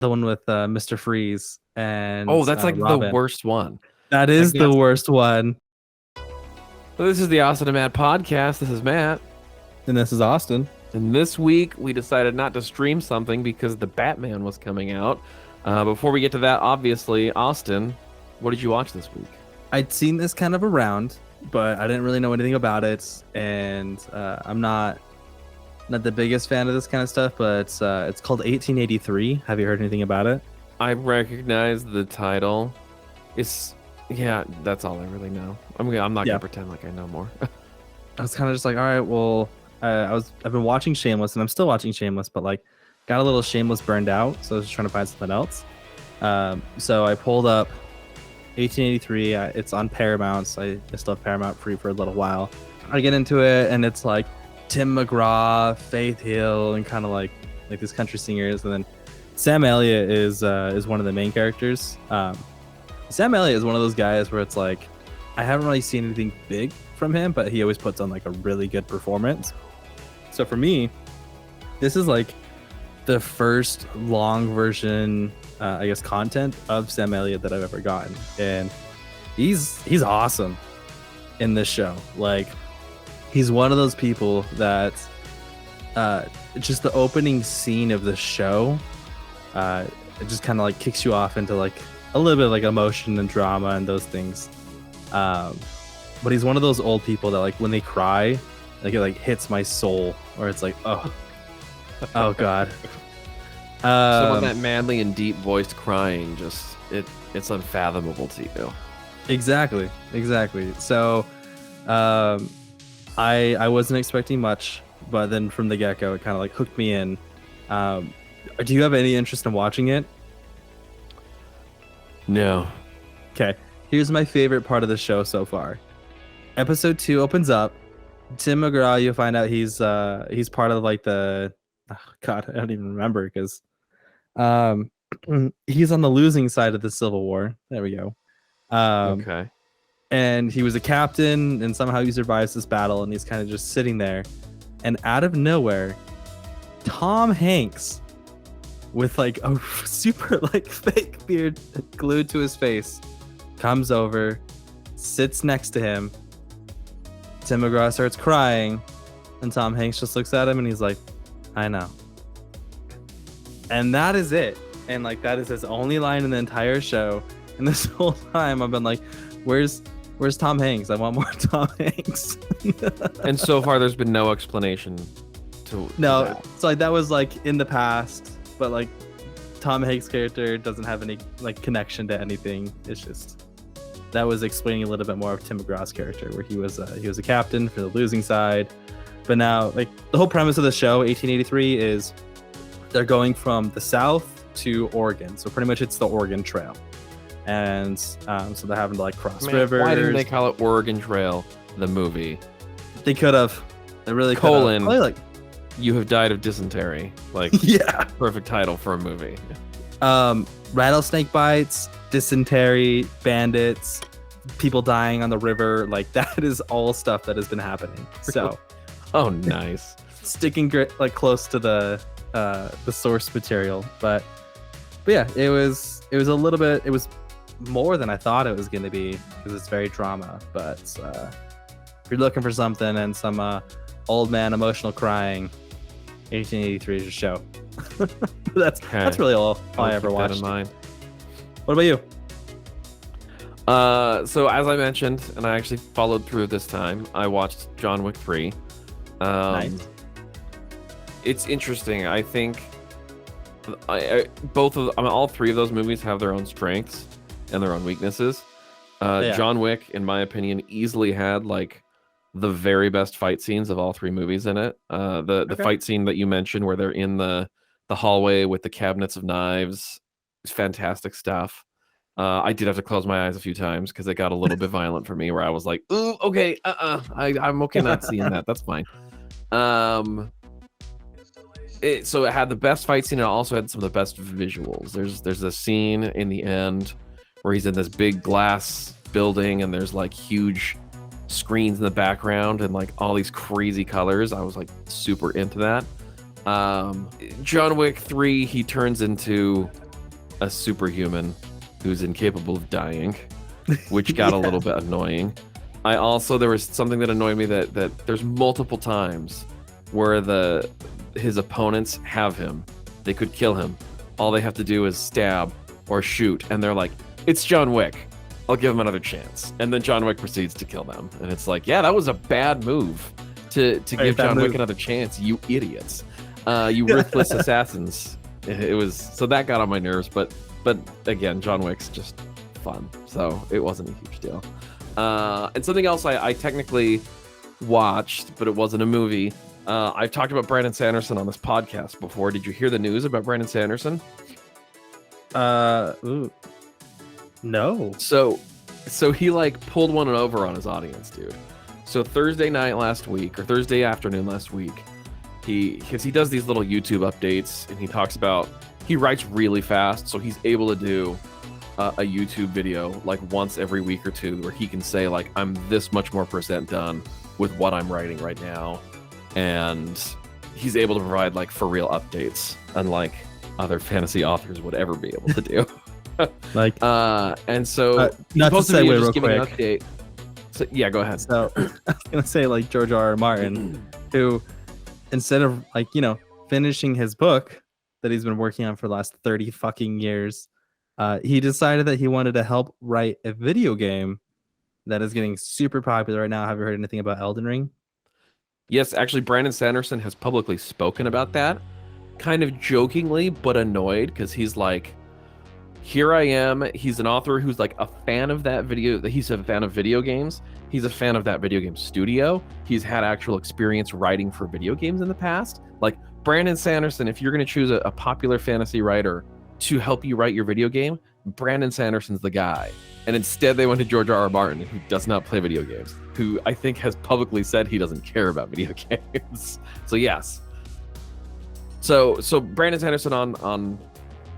the one with Mr. Freeze and Oh, that's like the Robin. worst one. That Like is the that's worst one. So this is the Austin and Matt podcast. This is Matt. And this is Austin. And this week we decided not to stream something because the Batman was coming out. Before we get to that, obviously, Austin, what did you watch this week? I'd seen this kind of around, but I didn't really know anything about it, and I'm not the biggest fan of this kind of stuff. But it's called 1883. Have you heard anything about it? I recognize the title. Yeah, that's all I really know. I'm not gonna pretend like I know more. I was kind of just like, all right, well, I've been watching Shameless, and I'm still watching Shameless, but like got a little Shameless burned out, so I was just trying to find something else. So I pulled up 1883. It's on Paramount, so I still have Paramount free for a little while. I get into it, and it's like Tim McGraw, Faith Hill, and kind of like these country singers, and then Sam Elliott is one of the main characters. Sam Elliott is one of those guys where it's like I haven't really seen anything big from him, but he always puts on like a really good performance. So for me, this is like the first long version, I guess, content of Sam Elliott that I've ever gotten, and he's awesome in this show. Like, he's one of those people that just the opening scene of the show, it just kind of like kicks you off into like a little bit of like emotion and drama and those things. But he's one of those old people that like when they cry, like it like hits my soul, or it's like, oh god. Someone that manly and deep voiced crying, just it's unfathomable to you. Exactly. So I wasn't expecting much, but then from the get-go it kind of like hooked me in. Do you have any interest in watching it? No. Okay, here's my favorite part of the show so far. Episode 2 opens up. Tim McGraw, you find out he's part of like the God, I don't even remember because he's on the losing side of the Civil War. There we go. Okay. And he was a captain, and somehow he survives this battle, and he's kind of just sitting there. And out of nowhere, Tom Hanks, with like a super like fake beard glued to his face, comes over, sits next to him. Tim McGraw starts crying, and Tom Hanks just looks at him and he's like, I know. And that is it. And like that is his only line in the entire show. And this whole time I've been like, where's Tom Hanks? I want more Tom Hanks. And so far there's been no explanation to that. So like that was like in the past, but like Tom Hanks' character doesn't have any like connection to anything. It's just that was explaining a little bit more of Tim McGraw's character, where he was a captain for the losing side. But now, like, the whole premise of the show, 1883, is they're going from the South to Oregon. So pretty much it's the Oregon Trail. And so they're having to like cross rivers. Why didn't they call it Oregon Trail, the movie? They could have. They really could have. Probably like, you have died of dysentery. Like, yeah. Perfect title for a movie. Rattlesnake bites, dysentery, bandits, people dying on the river. Like, that is all stuff that has been happening. So, oh, nice. Sticking like close to the source material, but yeah, it was a little bit. It was more than I thought it was going to be because it's very drama. But if you're looking for something and some old man emotional crying, 1883 is your show. That's really all I ever watched. That in mind. What about you? So as I mentioned, and I actually followed through this time, I watched John Wick 3. Nice. It's interesting. I think all three of those movies have their own strengths and their own weaknesses. John Wick, in my opinion, easily had like the very best fight scenes of all three movies in it. The fight scene that you mentioned where they're in the hallway with the cabinets of knives, it's fantastic stuff. I did have to close my eyes a few times because it got a little bit violent for me, where I was like, ooh, okay, I'm okay not seeing that. That's fine. So it had the best fight scene, and it also had some of the best visuals. There's a scene in the end where he's in this big glass building, and there's like huge screens in the background and like all these crazy colors. I was like super into that. John Wick 3, he turns into a superhuman who's incapable of dying, which got a little bit annoying. There was something that annoyed me that there's multiple times where his opponents have him. They could kill him. All they have to do is stab or shoot, and they're like, it's John Wick. I'll give him another chance. And then John Wick proceeds to kill them. And it's like, yeah, that was a bad move to give John Wick another chance, you idiots. You ruthless assassins. It was, so that got on my nerves, but again, John Wick's just fun, so it wasn't a huge deal. And something else I technically watched, but it wasn't a movie. I've talked about Brandon Sanderson on this podcast before. Did you hear the news about Brandon Sanderson? No. So he like pulled one over on his audience, dude. So Thursday afternoon last week, he does these little YouTube updates, and he talks about, he writes really fast, so he's able to do a YouTube video like once every week or two, where he can say like, I'm this much more % done with what I'm writing right now, and he's able to provide like for real updates, unlike other fantasy authors would ever be able to do. Like, and so not to say real quick. An update. So, yeah, go ahead. So I was gonna say, like, George R.R. Martin, who, instead of like, finishing his book that he's been working on for the last 30 fucking years, he decided that he wanted to help write a video game that is getting super popular right now. Have you heard anything about Elden Ring? Yes, actually, Brandon Sanderson has publicly spoken about that, kind of jokingly, but annoyed, because he's like, here I am. He's an author who's like a fan of that video. He's a fan of video games. He's a fan of that video game studio. He's had actual experience writing for video games in the past. Like, Brandon Sanderson, if you're going to choose a popular fantasy writer to help you write your video game, Brandon Sanderson's the guy. And instead they went to George R.R. Martin, who does not play video games, who I think has publicly said he doesn't care about video games. So yes. So Brandon Sanderson on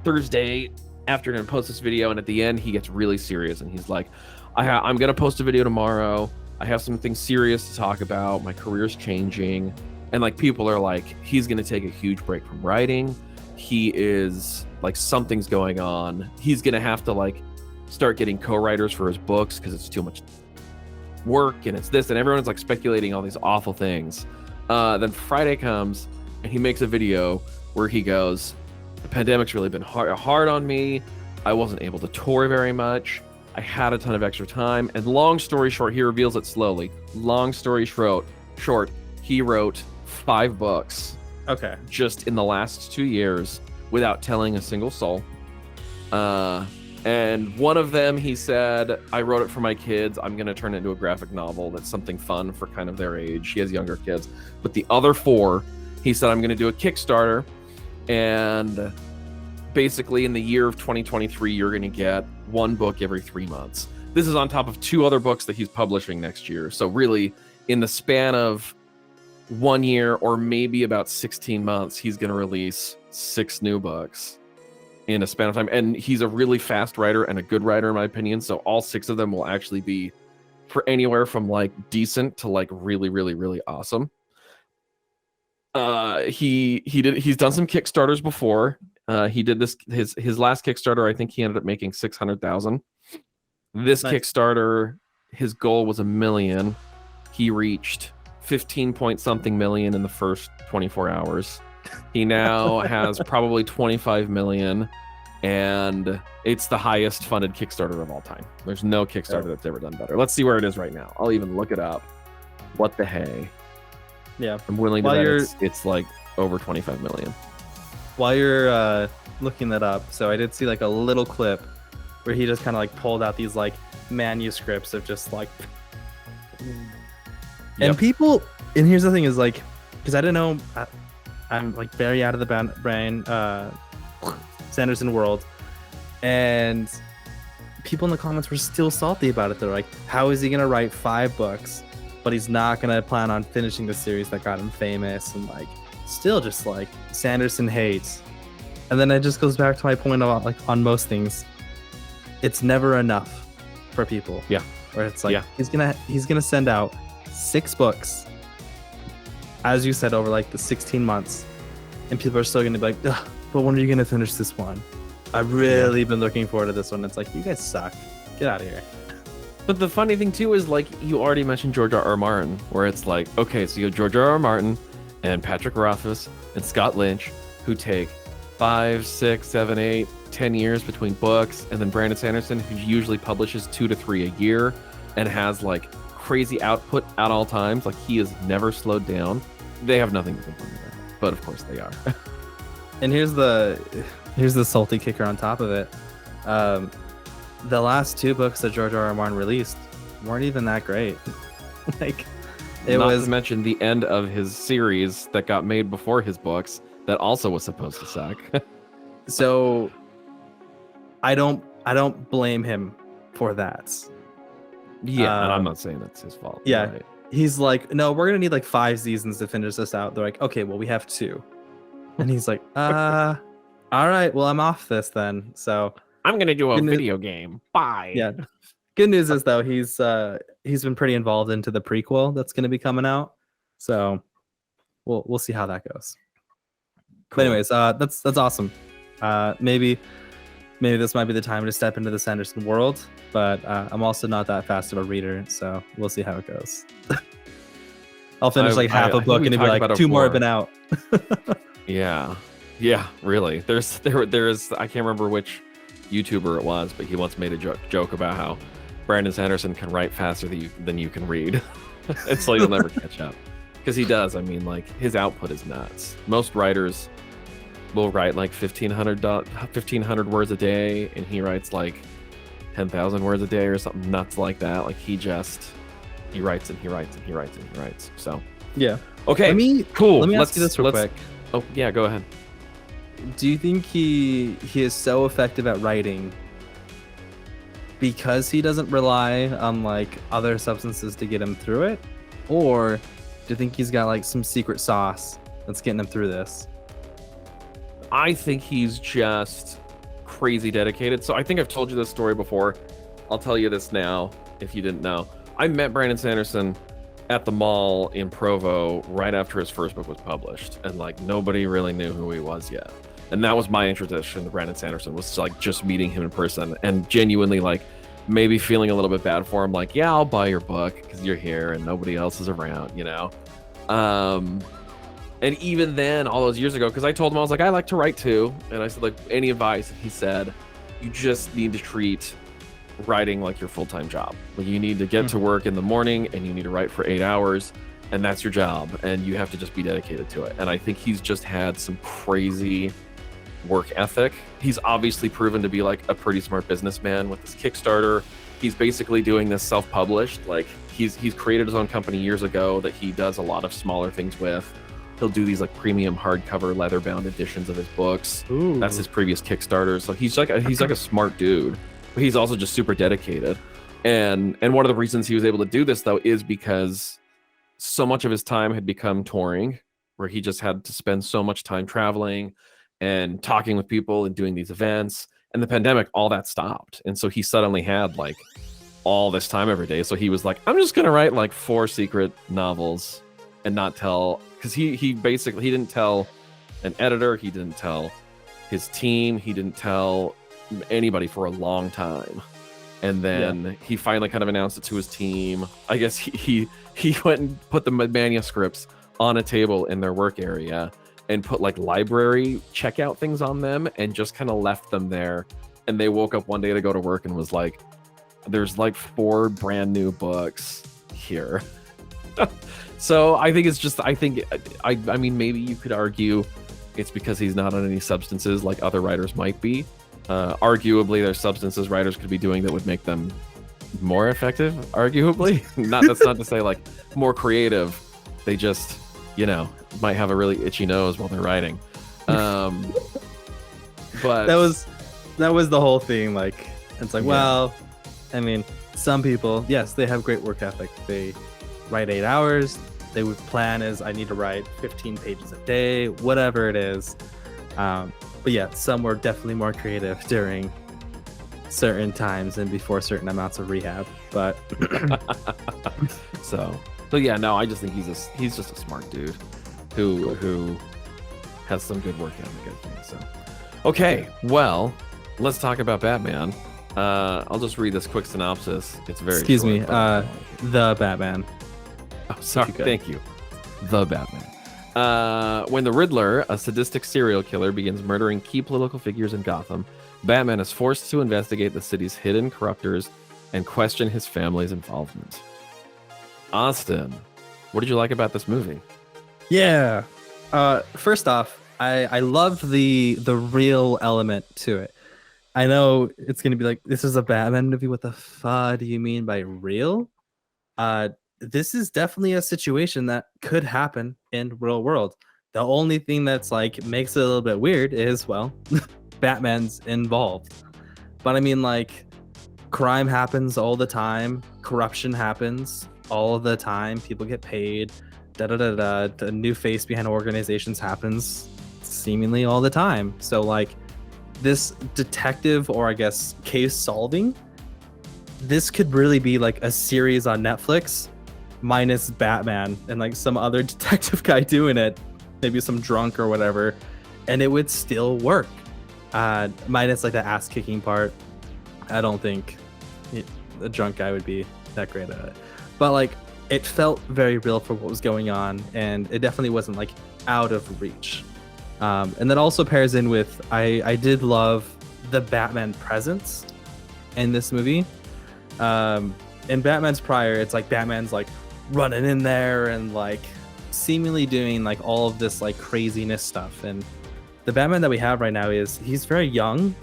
Thursday afternoon posts this video, and at the end he gets really serious, and he's like, I'm going to post a video tomorrow. I have something serious to talk about. My career's changing. And like, people are like, he's going to take a huge break from writing. He is like, something's going on. He's going to have to like start getting co-writers for his books because it's too much work, and it's this, and everyone's like speculating all these awful things. Then Friday comes, and he makes a video where he goes, the pandemic's really been hard on me. I wasn't able to tour very much. I had a ton of extra time. And long story short, he reveals it slowly. Long story short, he wrote 5 books. Okay. Just in the last 2 years without telling a single soul. And one of them, he said, I wrote it for my kids. I'm going to turn it into a graphic novel that's something fun for kind of their age. He has younger kids. But the other 4, he said, I'm going to do a Kickstarter. And basically in the year of 2023, you're going to get 1 book every 3 months. This is on top of 2 other books that he's publishing next year. So really, in the span of 1 year or maybe about 16 months, he's going to release 6 new books in a span of time. And he's a really fast writer and a good writer, in my opinion. So all 6 of them will actually be for anywhere from like decent to like really, really, really awesome. He's done some Kickstarters before. He did this, his last Kickstarter, I think he ended up making 600,000. This nice. Kickstarter, his goal was $1 million. He reached 15 point something million in the first 24 hours. He now has probably 25 million, and it's the highest funded Kickstarter of all time. There's no Kickstarter that's ever done better. Let's see where it is right now. I'll even look it up. What the hey? Yeah, I'm willing to bet it's like over 25 million. While you're looking that up, so I did see like a little clip where he just kind of like pulled out these like manuscripts of just like, and people. And here's the thing: is like, because I didn't know, I'm like very out of the brain Sanderson world, and people in the comments were still salty about it. They're like, how is he gonna write 5 books? But he's not gonna plan on finishing the series that got him famous, and like still just like Sanderson hates. And then it just goes back to my point about like on most things, it's never enough for people. Yeah. Where it's like he's gonna send out 6 books, as you said, over like the 16 months, and people are still gonna be like, ugh, but when are you gonna finish this one? I've really been looking forward to this one. It's like, you guys suck. Get out of here. But the funny thing too is, like, you already mentioned George R.R. Martin, where it's like, okay, so you have George R.R. Martin and Patrick Rothfuss and Scott Lynch, who take 5, 6, 7, 8, 10 years between books, and then Brandon Sanderson, who usually publishes 2 to 3 a year and has like crazy output at all times. Like, he has never slowed down. They have nothing to complain about, but of course they are. And here's the salty kicker on top of it. The last 2 books that George R.R. Martin released weren't even that great. Like, Not to mention the end of his series that got made before his books that also was supposed to suck. So I don't blame him for that. Yeah, and I'm not saying that's his fault. Yeah. Right. He's like, no, we're gonna need like 5 seasons to finish this out. They're like, okay, well, we have 2. And he's like, all right, well, I'm off this then. So I'm gonna do a video game. Bye. Yeah. Good news is though, he's been pretty involved into the prequel that's gonna be coming out. So we'll see how that goes. Cool. But anyways, that's awesome. Maybe this might be the time to step into the Sanderson world, but I'm also not that fast of a reader, so we'll see how it goes. I'll finish like half a book and it'll be like 2 more have been out. Yeah, really. There is I can't remember which YouTuber it was, but he once made a joke about how Brandon Sanderson can write faster than you can read. And so you'll never catch up, because he does. I mean, like, his output is nuts. Most writers will write like 1,500 words a day, and he writes like 10,000 words a day or something nuts like that. Like, he writes and he writes and he writes and he writes. So yeah. Okay. Cool. Let me ask you this real quick. Oh yeah, go ahead. Do you think he is so effective at writing because he doesn't rely on like other substances to get him through it, or do you think he's got like some secret sauce that's getting him through this? I think he's just crazy dedicated. So I think I've told you this story before. I'll tell you this now if you didn't know. I met Brandon Sanderson at the mall in Provo right after his first book was published, and like nobody really knew who he was yet. And that was my introduction to Brandon Sanderson, was like just meeting him in person and genuinely like maybe feeling a little bit bad for him. Like, yeah, I'll buy your book because you're here and nobody else is around, you know? And even then, all those years ago, because I told him, I was like, I like to write too. And I said, like, any advice? And he said, you just need to treat writing like your full-time job. Like, you need to get to work in the morning and you need to write for 8 hours, and that's your job. And you have to just be dedicated to it. And I think he's just had some crazy work ethic. He's obviously proven to be like a pretty smart businessman with this Kickstarter. He's basically doing this self-published. Like, he's created his own company years ago that he does a lot of smaller things with. He'll do these like premium hardcover leather-bound editions of his books. Ooh. That's his previous Kickstarter. So he's like a smart dude, but he's also just super dedicated. And one of the reasons he was able to do this though is because so much of his time had become touring, where he just had to spend so much time traveling and talking with people and doing these events. And the pandemic, all that stopped. And so he suddenly had like all this time every day. So he was like, I'm just going to write like 4 secret novels and not tell, because he didn't tell an editor. He didn't tell his team. He didn't tell anybody for a long time. And then he finally kind of announced it to his team. I guess he went and put the manuscripts on a table in their work area and put like library checkout things on them and just kind of left them there. And they woke up one day to go to work and was like, there's like 4 brand new books here. So I think it's just, I mean, maybe you could argue it's because he's not on any substances like other writers might be. Arguably, there's substances writers could be doing that would make them more effective, arguably. That's not to say like more creative. They just, you know, might have a really itchy nose while they're writing. But that was the whole thing. Like, it's like, well, I mean, some people, yes, they have great work ethic. They write 8 hours. They would plan as I need to write 15 pages a day, whatever it is. But yeah, some were definitely more creative during certain times and before certain amounts of rehab. But so yeah, no, I just think he's just a smart dude who has some good work ethic, I think. So okay, well, let's talk about Batman. I'll just read this quick synopsis. It's very Excuse short, me, but- the Batman. Oh, sorry. you could. Thank you. The Batman. When the Riddler, a sadistic serial killer, begins murdering key political figures in Gotham, Batman is forced to investigate the city's hidden corruptors and question his family's involvement. Austin, what did you like about this movie? Yeah. First off, I love the real element to it. I know it's gonna be like, this is a Batman movie. What the fuck do you mean by real? This is definitely a situation that could happen in real world. The only thing that's like makes it a little bit weird is, well, Batman's involved. But I mean, like, crime happens all the time. Corruption happens all the time. People get paid. The new face behind organizations happens seemingly all the time. So like, this detective, or I guess case solving, this could really be like a series on Netflix minus Batman and like some other detective guy doing it, maybe some drunk or whatever, and it would still work. Minus like the ass kicking part. I don't think a drunk guy would be that great at it. But like, it felt very real for what was going on, and it definitely wasn't like out of reach. And that also pairs in with, I did love the Batman presence in this movie. In Batman's prior, it's like Batman's like running in there and like seemingly doing like all of this like craziness stuff. And the Batman that we have right now he's very young,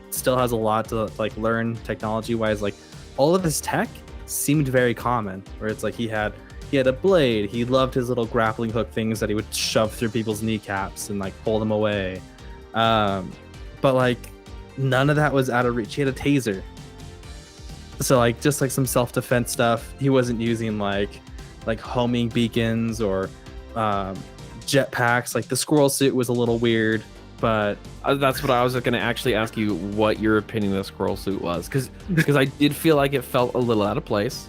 still has a lot to like learn technology wise. Like, all of his tech seemed very common, where it's like he had a blade, he loved his little grappling hook things that he would shove through people's kneecaps and like pull them away. But like, none of that was out of reach. He had a taser. So like, just like some self-defense stuff. He wasn't using like homing beacons or jetpacks. Like, the squirrel suit was a little weird, but That's what I was going to actually ask you, what your opinion of the squirrel suit was, because I did feel like it felt a little out of place.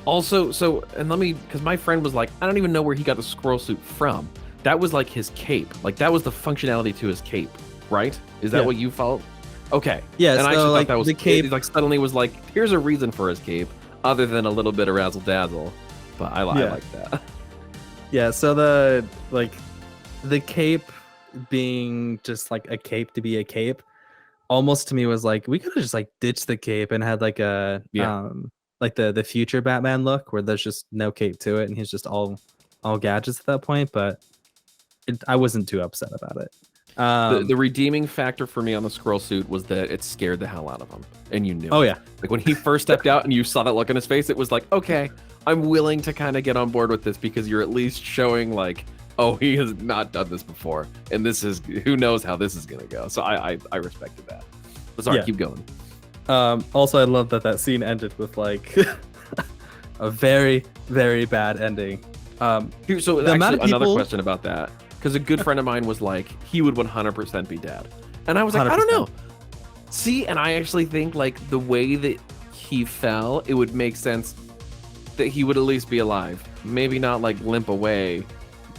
Also, because my friend was like, I don't even know where he got the squirrel suit from. That was like his cape. Like, that was the functionality to his cape, right? Is that what you felt? Okay. Yeah, and so I actually like thought that was the cape, it, like, suddenly was like, here's a reason for his cape, other than a little bit of razzle dazzle. But I like that. Yeah, so the cape being just like a cape to be a cape, almost to me was like, we could have just like ditched the cape and had like a like the future Batman look, where there's just no cape to it and he's just all gadgets at that point. But I wasn't too upset about it. The redeeming factor for me on the squirrel suit was that it scared the hell out of him, and you knew. Oh yeah, like when he first stepped out and you saw that look on his face, it was like, okay, I'm willing to kind of get on board with this, because you're at least showing like, oh, he has not done this before, and this is, who knows how this is gonna go. So I respected that. But sorry, keep going. Also, I love that scene ended with like a very, very bad ending. So the amount of people... another question about that, because a good friend of mine was like, he would 100% be dead, and I was like, 100%. I don't know. See, and I actually think like the way that he fell, it would make sense that he would at least be alive. Maybe not like limp away,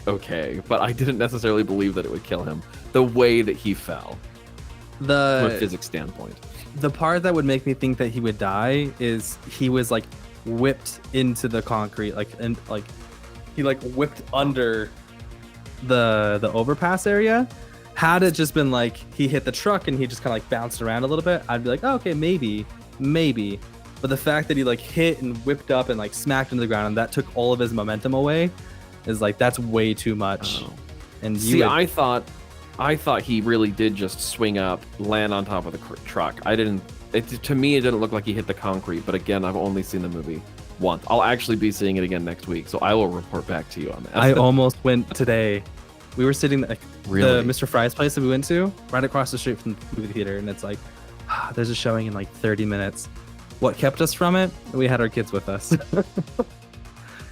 okay, but I didn't necessarily believe that it would kill him the way that he fell. From a physics standpoint. The part that would make me think that he would die is he was like whipped into the concrete, and he like whipped under the overpass area. Had it just been like he hit the truck and he just kind of like bounced around a little bit, I'd be like, oh, okay, maybe. But the fact that he like hit and whipped up and like smacked into the ground, and that took all of his momentum away, is like, that's way too much. Oh. And I thought he really did just swing up, land on top of the truck. To me, it didn't look like he hit the concrete, but again, I've only seen the movie once. I'll actually be seeing it again next week, so I will report back to you on that. I almost went today. We were sitting at the Mr. Fry's place that we went to, right across the street from the movie theater, and it's like, there's a showing in like 30 minutes. What kept us from it? We had our kids with us.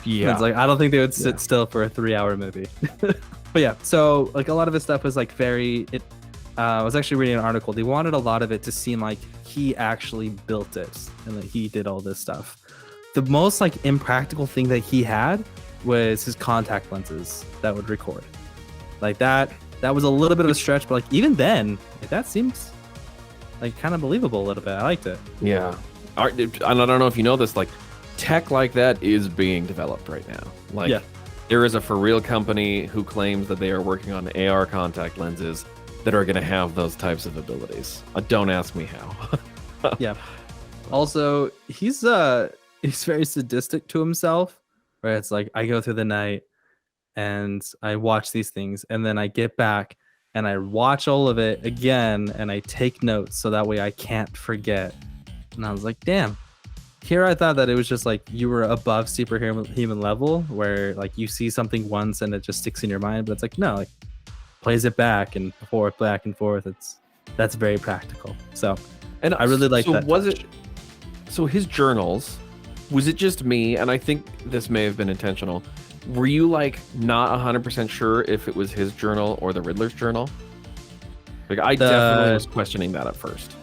Yeah. It's like, I don't think they would sit still for a 3-hour movie. But yeah, so like a lot of his stuff was like I was actually reading an article. They wanted a lot of it to seem like he actually built it and that he did all this stuff. The most like impractical thing that he had was his contact lenses that would record. Like that was a little bit of a stretch, but like even then, that seems like kind of believable a little bit. I liked it. Yeah. I don't know if you know this, like tech like that is being developed right now. Like there is a for real company who claims that they are working on AR contact lenses that are going to have those types of abilities. Don't ask me how. Yeah. Also, he's very sadistic to himself, where it's like I go through the night and I watch these things, and then I get back and I watch all of it again, and I take notes so that way I can't forget. And I was like, damn. Here I thought that it was just like you were above superhuman level, where like you see something once and it just sticks in your mind, but it's like no, like plays it back and forth, back and forth. That's very practical. So, and I really like that. So his journals, was it just me? And I think this may have been intentional. Were you like not 100% sure if it was his journal or the Riddler's journal? Like I definitely was questioning that at first.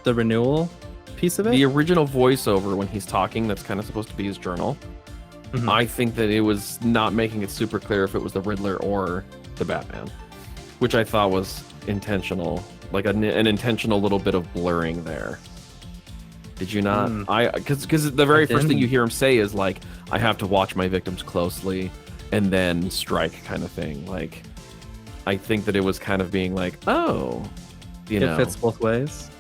The renewal piece of it? The original voiceover when he's talking, that's kind of supposed to be his journal. Mm-hmm. I think that it was not making it super clear if it was the Riddler or the Batman, which I thought was intentional, like an intentional little bit of blurring there. Did you not? Because the very first thing you hear him say is like, I have to watch my victims closely and then strike kind of thing. Like, I think that it was kind of being like, oh, it fits both ways.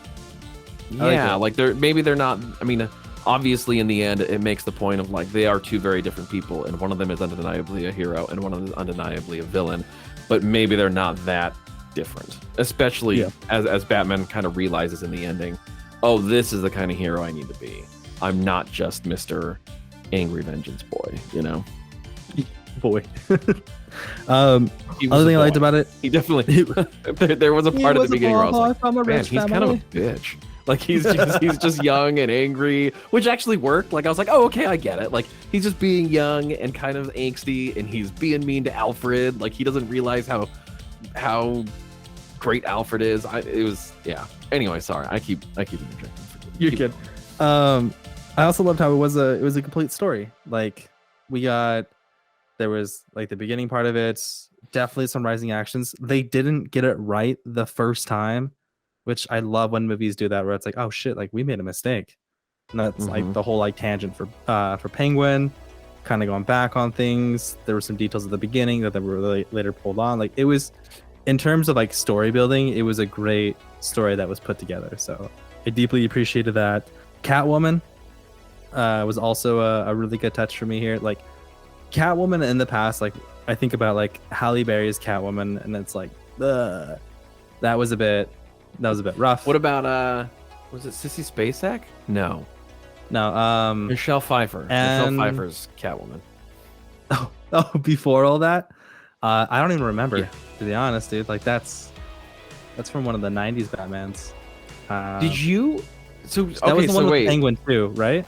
Yeah, like they're not. I mean, obviously, in the end, it makes the point of like they are two very different people, and one of them is undeniably a hero, and one of them is undeniably a villain. But maybe they're not that different, especially as Batman kind of realizes in the ending, oh, this is the kind of hero I need to be. I'm not just Mr. Angry Vengeance Boy, you know. Boy. Other thing I liked about it, he definitely there was a part at the beginning where I was like, man, he's kind of a bitch. Like he's just young and angry, which actually worked. Like I was like, oh, okay, I get it. Like he's just being young and kind of angsty, and he's being mean to Alfred. Like he doesn't realize how great Alfred is. Anyway, sorry, I keep interjecting. You're good. I also loved how it was a complete story. Like there was like the beginning part of it, definitely some rising actions. They didn't get it right the first time, which I love when movies do that, where it's like, oh shit, like we made a mistake. And that's like the whole like tangent for Penguin, kind of going back on things. There were some details at the beginning that were really later pulled on. Like it was, in terms of like story building, it was a great story that was put together. So I deeply appreciated that. Catwoman was also a really good touch for me here. Like Catwoman in the past, like I think about like Halle Berry's Catwoman, and it's like, that was a bit rough. What about was it Sissy Spacek? No. Michelle Pfeiffer. Michelle Pfeiffer's Catwoman. Oh, before all that, I don't even remember, to be honest, dude. Like that's from one of the '90s Batmans. Did you? So that was the one with Penguin too, right?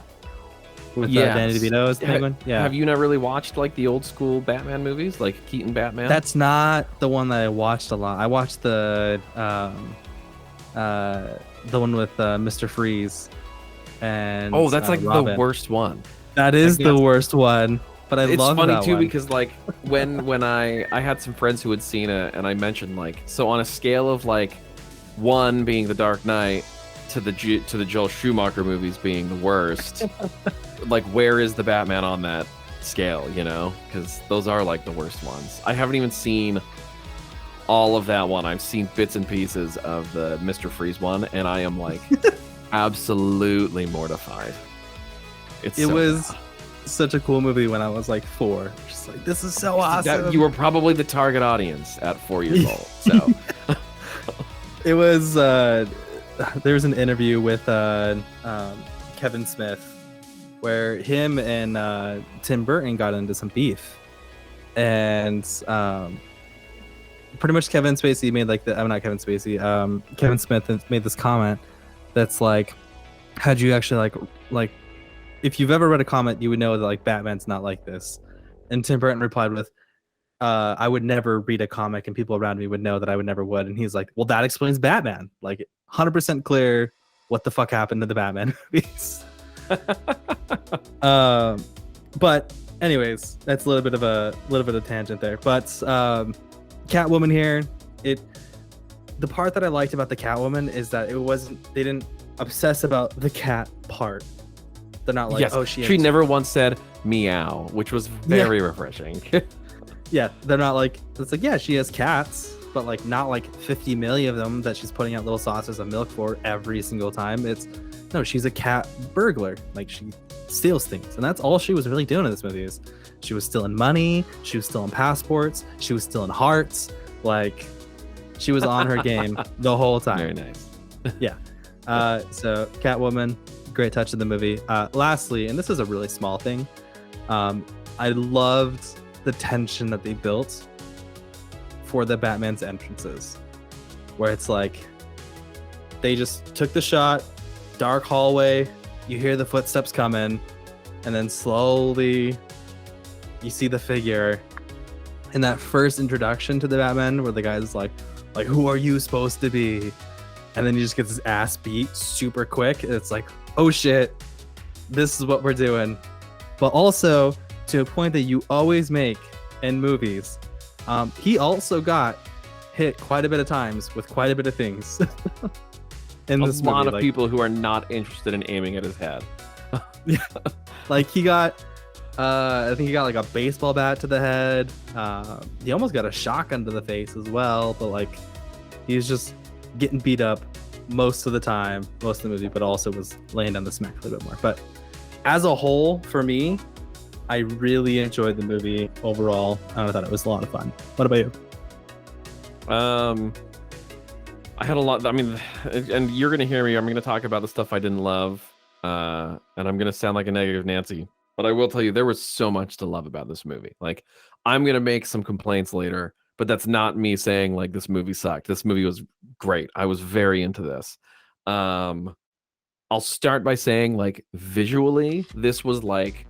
With Danny DeVito's Penguin. Yeah. Have you not really watched like the old school Batman movies, like Keaton Batman? That's not the one that I watched a lot. I watched the one with Mr. Freeze. And that's like Robin. the worst one. That is the worst one. But I love that one. It's funny too because like when I had some friends who had seen it, and I mentioned like, so on a scale of like 1 being The Dark Knight to the Joel Schumacher movies being the worst, like where is the Batman on that scale? You know, because those are like the worst ones. I haven't even seen all of that one. I've seen bits and pieces of the Mr. Freeze one, and I am like absolutely mortified. It was such a cool movie when I was like 4. Just like, this is so awesome. You were probably the target audience at 4 years old. So it was. There was an interview with Kevin Smith where him and Tim Burton got into some beef, and pretty much Kevin Spacey made like Kevin Smith made this comment that's like, had you actually like if you've ever read a comic, you would know that like Batman's not like this. And Tim Burton replied with, I would never read a comic, and people around me would know that I would never would. And he's like, well, that explains Batman. Like 100% clear what the fuck happened to the Batman movies. But anyways, that's a little bit of a tangent there. But Catwoman here, the part that I liked about the Catwoman is that they didn't obsess about the cat part. They're not like, yes, oh, she never once said meow, which was very refreshing. Yeah, they're not like, it's like, yeah, she has cats, but like not like 50 million of them that she's putting out little saucers of milk for every single time. It's no, she's a cat burglar. Like she steals things, and that's all she was really doing in this movie. Is she was stealing money, she was stealing passports, she was stealing hearts. Like she was on her game the whole time. Very nice. Yeah. So Catwoman, great touch in the movie. Lastly, and this is a really small thing, I loved the tension that they built for the Batman's entrances, where it's like they just took the shot, dark hallway, you hear the footsteps coming, and then slowly you see the figure. In that first introduction to the Batman, where the guy's like, who are you supposed to be? And then he just gets his ass beat super quick. And it's like, oh shit, this is what we're doing. But also, to a point that you always make in movies, he also got hit quite a bit of times with quite a bit of things. In this movie, a lot of people who are not interested in aiming at his head. Yeah, like he got, I think he got like a baseball bat to the head. He almost got a shotgun to the face as well. But like, he's just getting beat up most of the time, most of the movie, but also was laying down the smack a little bit more. But as a whole, for me, I really enjoyed the movie overall. I thought it was a lot of fun. What about you? I had a lot. I mean, and you're gonna hear me. I'm gonna talk about the stuff I didn't love, and I'm gonna sound like a negative Nancy. But I will tell you, there was so much to love about this movie. Like, I'm gonna make some complaints later, but that's not me saying like this movie sucked. This movie was great. I was very into this. I'll start by saying, like, visually, this was like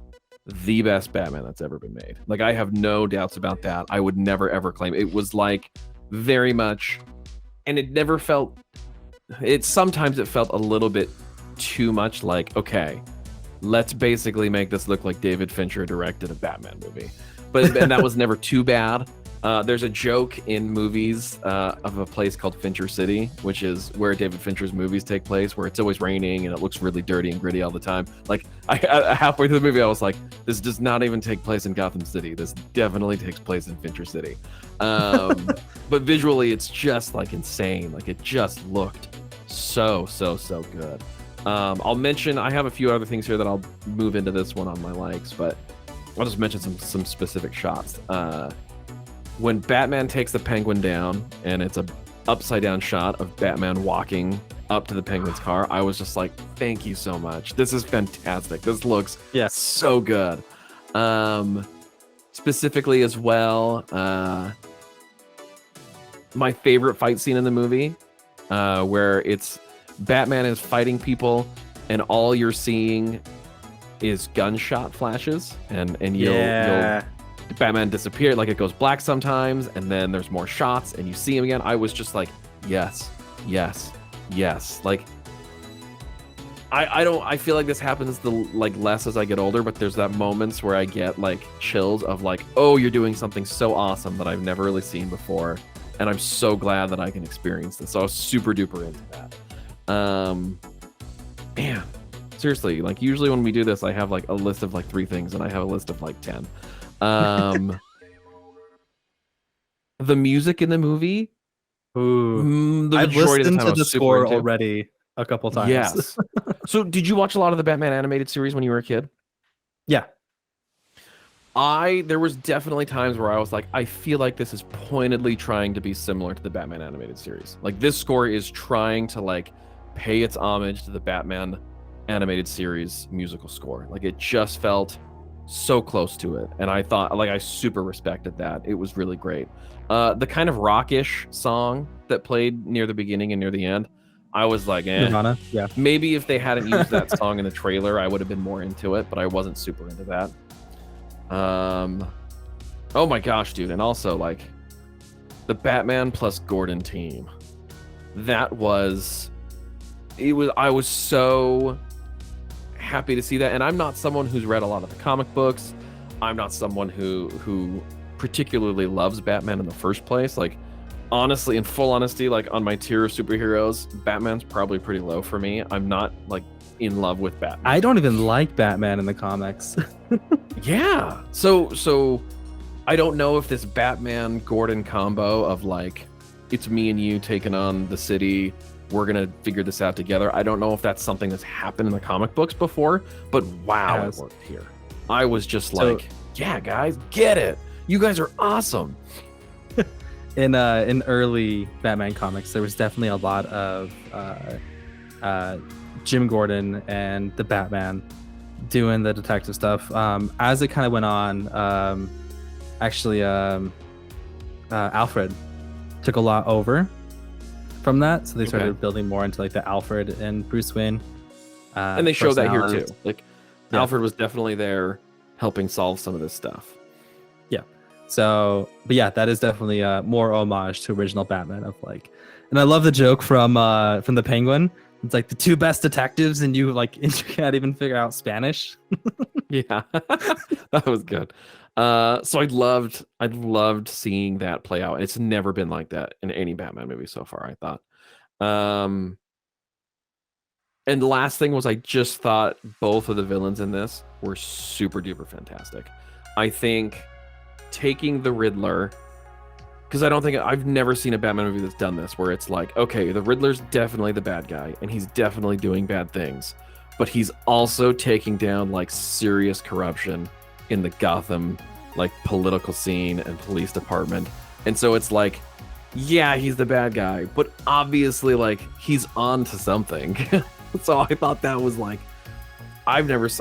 the best Batman that's ever been made. Like, I have no doubts about that. I would never ever claim it was like very much, and it never felt. Sometimes it felt a little bit too much like, okay, let's basically make this look like David Fincher directed a Batman movie. And that was never too bad. There's a joke in movies of a place called Fincher City, which is where David Fincher's movies take place, where it's always raining and it looks really dirty and gritty all the time. Like, I halfway through the movie, I was like, this does not even take place in Gotham City. This definitely takes place in Fincher City. But visually, it's just like insane. Like, it just looked so good. I'll mention, I have a few other things here that I'll move into this one on my likes, but I'll just mention some specific shots. When Batman takes the Penguin down, and it's a upside down shot of Batman walking up to the Penguin's car, I was just like, thank you so much. This is fantastic. This looks so good. Specifically as well, my favorite fight scene in the movie, where it's Batman is fighting people, and all you're seeing is gunshot flashes, and you'll Batman disappear, like it goes black sometimes, and then there's more shots, and you see him again. I was just like, yes. Like, I feel like this happens less as I get older, but there's that moments where I get like chills of like, oh, you're doing something so awesome that I've never really seen before, and I'm so glad that I can experience this. So I was super duper into that. Man, seriously, like usually when we do this, I have like a list of like 3 things, and I have a list of like 10. The music in the movie. Ooh, I've listened to the score already a couple times. Yes. So did you watch a lot of the Batman animated series when you were a kid? Yeah. There was definitely times where I was like, I feel like this is pointedly trying to be similar to the Batman animated series. Like, this score is trying to like pay its homage to the Batman animated series musical score. Like, it just felt so close to it, and I thought, like, I super respected that. It was really great. The kind of rockish song that played near the beginning and near the end, I was like, Nirvana, yeah. Maybe if they hadn't used that song in the trailer, I would have been more into it, but I wasn't super into that. Oh my gosh, dude. And also, like, the Batman plus Gordon team. I was so happy to see that. And I'm not someone who's read a lot of the comic books. I'm not someone who particularly loves Batman in the first place. Like, honestly, in full honesty, like on my tier of superheroes, Batman's probably pretty low for me. I'm not like in love with Batman. I don't even like Batman in the comics. Yeah. So I don't know if this Batman Gordon combo of like, it's me and you taking on the city, we're gonna figure this out together. I don't know if that's something that's happened in the comic books before, but wow, it worked here. I was just like, yeah, guys, get it. You guys are awesome. In early Batman comics, there was definitely a lot of Jim Gordon and the Batman doing the detective stuff. As it kind of went on, Alfred took a lot over from that, so they started building more into like the Alfred and Bruce Wayne. And they show that here too. Like Alfred was definitely there helping solve some of this stuff. Yeah. So, but yeah, that is definitely more homage to original Batman of like, and I love the joke from the Penguin. It's like the two best detectives, and you can't even figure out Spanish. Yeah, that was good. So I loved seeing that play out. It's never been like that in any Batman movie so far, I thought. And the last thing was I just thought both of the villains in this were super duper fantastic. I think taking the Riddler, because I've never seen a Batman movie that's done this, where it's like, okay, the Riddler's definitely the bad guy, and he's definitely doing bad things, but he's also taking down like serious corruption in the Gotham like political scene and police department. And so it's like, yeah, he's the bad guy, but obviously like he's on to something. So I thought that was like,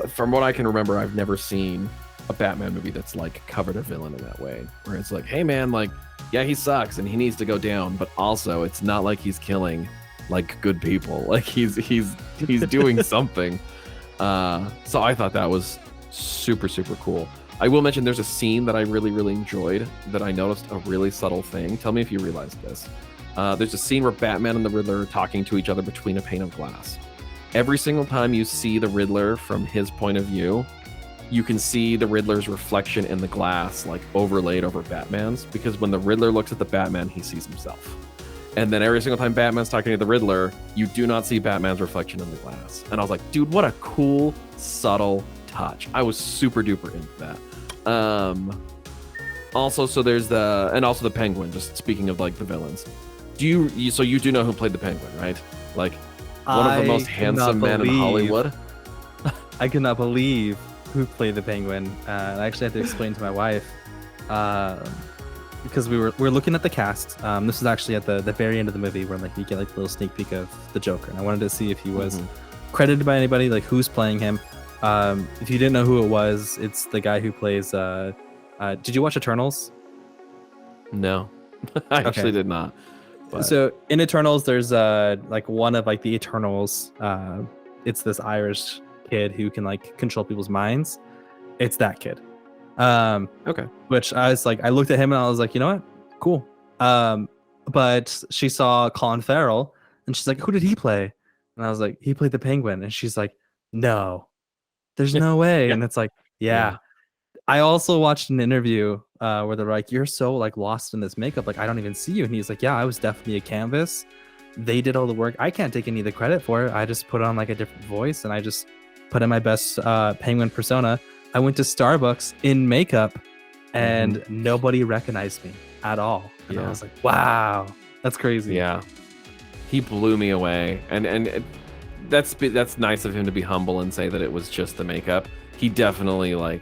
from what I can remember, I've never seen a Batman movie that's like covered a villain in that way, where it's like, hey man, like, yeah, he sucks and he needs to go down, but also it's not like he's killing like good people. Like he's doing something. So I thought that was super, super cool. I will mention there's a scene that I really, really enjoyed that I noticed a really subtle thing. Tell me if you realized this. There's a scene where Batman and the Riddler are talking to each other between a pane of glass. Every single time you see the Riddler from his point of view, you can see the Riddler's reflection in the glass like overlaid over Batman's, because when the Riddler looks at the Batman, he sees himself. And then every single time Batman's talking to the Riddler, you do not see Batman's reflection in the glass. And I was like, dude, what a cool, subtle touch. I was super duper into that. Also, so there's also the Penguin, just speaking of like the villains. So you do know who played the Penguin, right? Like one of the most handsome men in Hollywood. I cannot believe who played the Penguin. And I actually had to explain to my wife because we're looking at the cast. This is actually at the very end of the movie where like you get like a little sneak peek of the Joker, and I wanted to see if he was credited by anybody, like who's playing him. If you didn't know who it was, it's the guy who plays. Did you watch Eternals? No, I actually did not. But... So in Eternals, there's like one of like the Eternals. It's this Irish kid who can like control people's minds. It's that kid. Okay. Which I was like, I looked at him and I was like, you know what? Cool. But she saw Colin Farrell and she's like, who did he play? And I was like, he played the Penguin. And she's like, no, there's no way. And it's like, yeah. I also watched an interview where they're like, you're so like lost in this makeup, like I don't even see you. And he's like, yeah, I was definitely a canvas. They did all the work. I can't take any of the credit for it. I just put on like a different voice and I just put in my best Penguin persona. I went to Starbucks in makeup and nobody recognized me at all. And I was like, wow, that's crazy. Yeah, he blew me away. And that's nice of him to be humble and say that it was just the makeup. He definitely like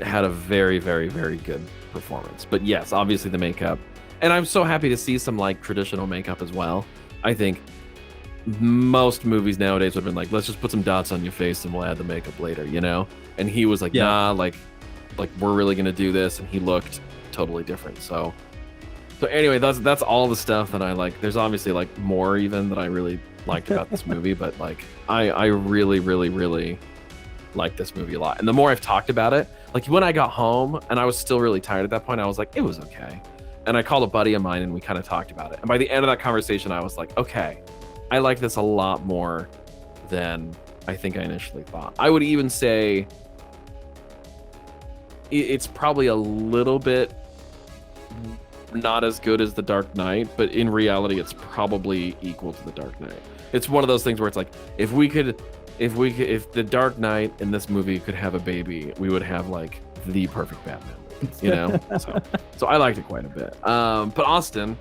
had a very, very, very good performance. But yes, obviously the makeup. And I'm so happy to see some like traditional makeup as well. I think most movies nowadays would have been like, let's just put some dots on your face and we'll add the makeup later, you know? And he was like, nah, like we're really gonna do this, and he looked totally different. So anyway, that's all the stuff that I like. There's obviously like more even that I really liked about this movie, but like I really, really, really like this movie a lot. And the more I've talked about it, like when I got home and I was still really tired at that point, I was like, it was okay. And I called a buddy of mine and we kind of talked about it. And by the end of that conversation, I was like, okay, I like this a lot more than I think I initially thought. I would even say it's probably a little bit not as good as The Dark Knight, but in reality, it's probably equal to The Dark Knight. It's one of those things where it's like, if The Dark Knight and this movie could have a baby, we would have like the perfect Batman movie, you know? So I liked it quite a bit. But Austin,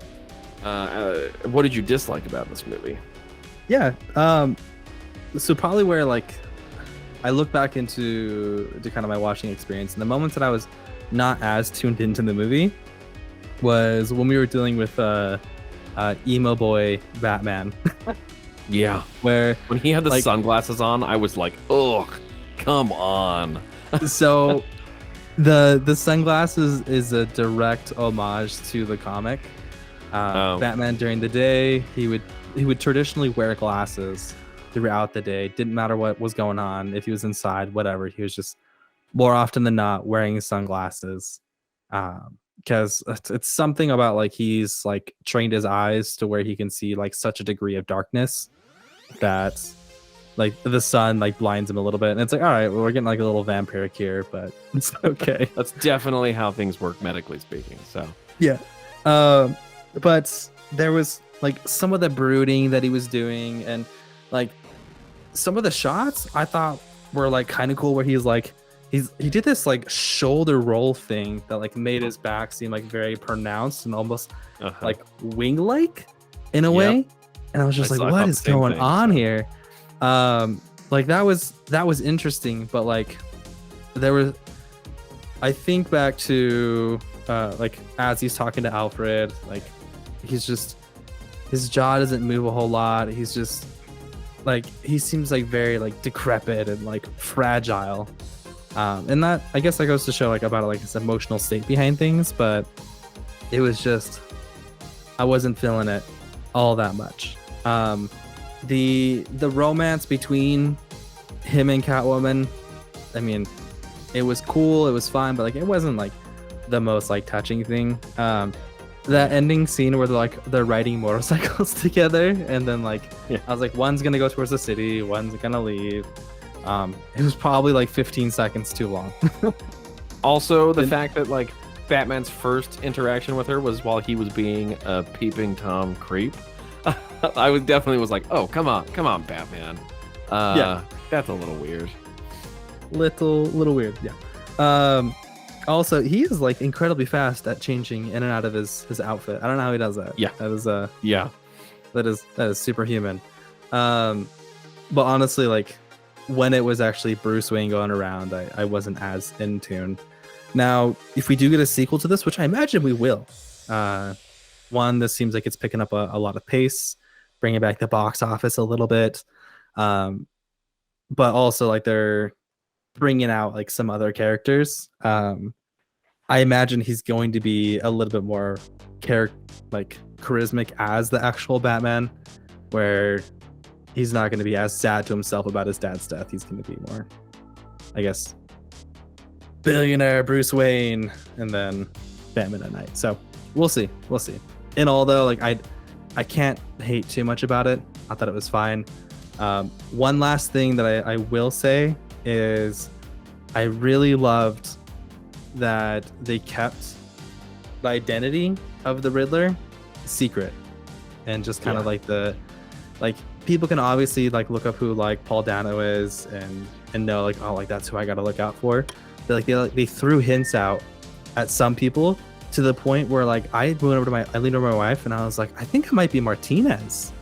what did you dislike about this movie? Yeah. So probably where like I look back into kind of my watching experience, and the moments that I was not as tuned into the movie was when we were dealing with emo boy Batman. Yeah, where when he had the sunglasses on, I was like, ugh, come on. So the sunglasses is a direct homage to the comic. Batman during the day, he would traditionally wear glasses throughout the day. Didn't matter what was going on, if he was inside, whatever, he was just more often than not wearing sunglasses, because it's something about like he's like trained his eyes to where he can see like such a degree of darkness that like the sun like blinds him a little bit, and it's like, all right, well, we're getting like a little vampiric here, but it's okay. That's definitely how things work medically speaking. So yeah. But there was like some of the brooding that he was doing, and like some of the shots I thought were like kind of cool, where he's like he did this like shoulder roll thing that like made his back seem like very pronounced and almost like wing-like in a way, and I was just like, what is going on here? Like that was interesting, but like there was, I think back to like as he's talking to Alfred, like he's just, his jaw doesn't move a whole lot. He's just like, he seems like very like decrepit and like fragile. And that, I guess that goes to show like about like his emotional state behind things, but it was just, I wasn't feeling it all that much. The romance between him and Catwoman, I mean, it was cool, it was fine, but like it wasn't like the most like touching thing. That ending scene where they're riding motorcycles together, and then like I was like, one's gonna go towards the city, one's gonna leave. It was probably like 15 seconds too long. Also, the fact that like Batman's first interaction with her was while he was being a peeping Tom creep. I was definitely like, oh, come on, Batman. That's a little weird. Little weird, yeah. Also, he is like incredibly fast at changing in and out of his outfit. I don't know how he does that. Yeah, that is that is superhuman. But honestly, like when it was actually Bruce Wayne going around, I wasn't as in tune. Now, if we do get a sequel to this, which I imagine we will, this seems like it's picking up a lot of pace, bringing back the box office a little bit, but also like they're bringing out like some other characters. I imagine he's going to be a little bit more charismatic as the actual Batman, where he's not going to be as sad to himself about his dad's death. He's going to be more, I guess, billionaire Bruce Wayne, and then Batman at night. So we'll see. In all though, like I can't hate too much about it. I thought it was fine. One last thing that I will say is I really loved that they kept the identity of the Riddler secret, and just kind of like people can obviously like look up who like Paul Dano is and know like, oh, like that's who I gotta look out for. They threw hints out at some people to the point where like I leaned over to my wife and I was like, I think it might be Martinez,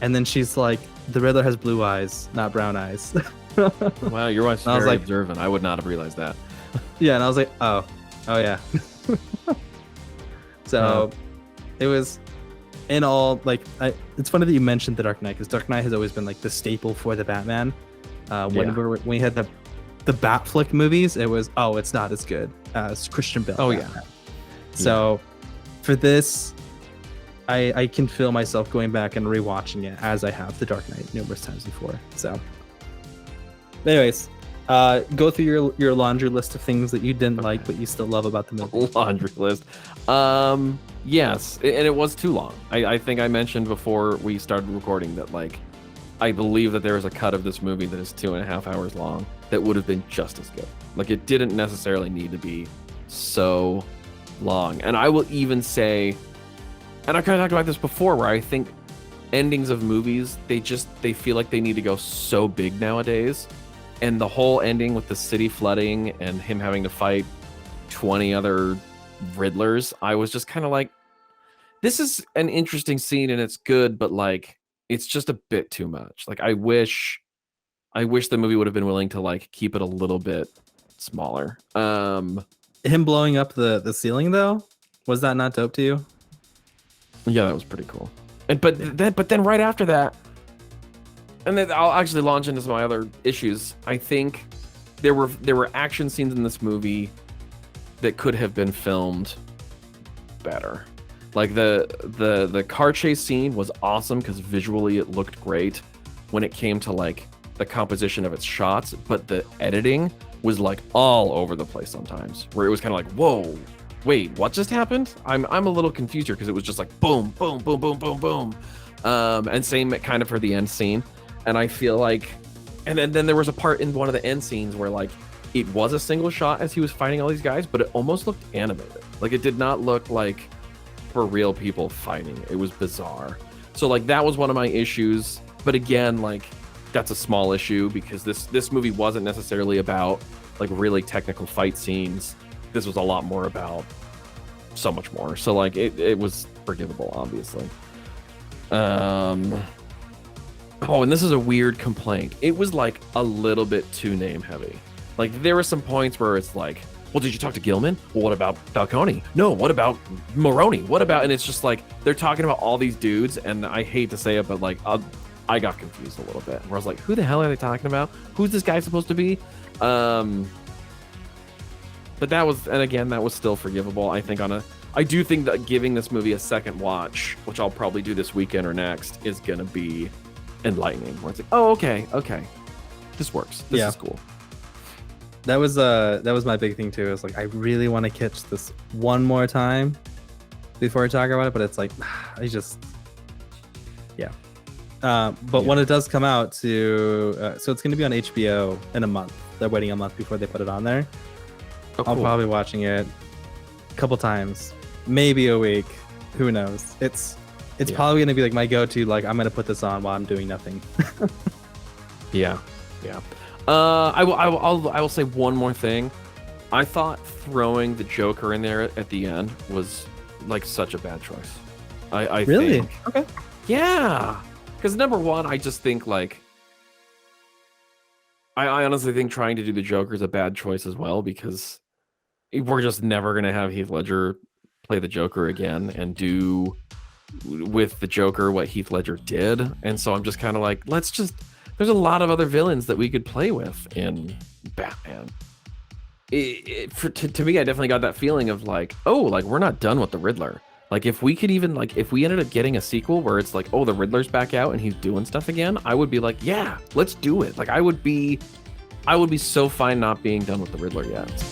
and then she's like, the Riddler has blue eyes, not brown eyes. Wow, your wife's very observant. I would not have realized that. Yeah, and I was like, oh yeah. So it was, in all, like it's funny that you mentioned The Dark Knight, because Dark Knight has always been like the staple for the Batman. When we had the Batflick movies, it was, it's not as good as Christian Bale. Batman. So for this, I can feel myself going back and rewatching it as I have The Dark Knight numerous times before. So anyways, go through your laundry list of things that you didn't like but you still love about the movie. Laundry list. Yes, and it was too long. I think I mentioned before we started recording that like I believe that there is a cut of this movie that is 2.5 hours long that would have been just as good. Like it didn't necessarily need to be so long. And I will even say, and I kind of talked about this before, where I think endings of movies, they feel like they need to go so big nowadays. And the whole ending with the city flooding and him having to fight 20 other Riddlers, I was just kind of like, this is an interesting scene and it's good, but like, it's just a bit too much. Like, I wish the movie would have been willing to like keep it a little bit smaller. Him blowing up the ceiling though, was that not dope to you? Yeah, that was pretty cool. And but then right after that, and then I'll actually launch into some of my other issues. I think there were action scenes in this movie that could have been filmed better. Like the car chase scene was awesome because visually it looked great when it came to like the composition of its shots, but the editing was like all over the place sometimes, where it was kind of like, whoa, wait, what just happened? I'm a little confused here because it was just like boom, boom, boom, boom, boom, boom. And same kind of for the end scene. And I feel like, and then there was a part in one of the end scenes where like it was a single shot as he was fighting all these guys, but it almost looked animated. Like it did not look like for real people fighting. It was bizarre. So like that was one of my issues. But again, like that's a small issue because this movie wasn't necessarily about like really technical fight scenes. This was a lot more about so much more. So like it was forgivable, obviously. Oh, and this is a weird complaint. It was like a little bit too name heavy. Like there were some points where it's like, well, did you talk to Gilman? Well, what about Falcone? No, what about Maroney? What about, and it's just like, they're talking about all these dudes, and I hate to say it, but like, I got confused a little bit. Where I was like, who the hell are they talking about? Who's this guy supposed to be? But that was, and again, that was still forgivable. I do think that giving this movie a second watch, which I'll probably do this weekend or next, is gonna be enlightening. Where it's like, oh, okay, this works. This is cool. That was my big thing too. It's like I really want to catch this one more time before I talk about it, but it's like but when it does come out so it's going to be on HBO in a month. They're waiting a month before they put it on there. Oh, cool. I'll probably be watching it a couple times, maybe a week. Who knows? It's probably going to be like my go-to. Like I'm going to put this on while I'm doing nothing. Yeah. I will say one more thing. I thought throwing the Joker in there at the end was like such a bad choice. I really think. Okay. Yeah, because number one, I just think like I honestly think trying to do the Joker is a bad choice as well, because we're just never gonna have Heath Ledger play the Joker again and do with the Joker what Heath Ledger did, and so I'm just kind of like, there's a lot of other villains that we could play with in Batman. To me, I definitely got that feeling of like, oh, like we're not done with the Riddler. Like if we could even like, if we ended up getting a sequel where it's like, oh, the Riddler's back out and he's doing stuff again, I would be like, yeah, let's do it. Like I would be so fine not being done with the Riddler yet.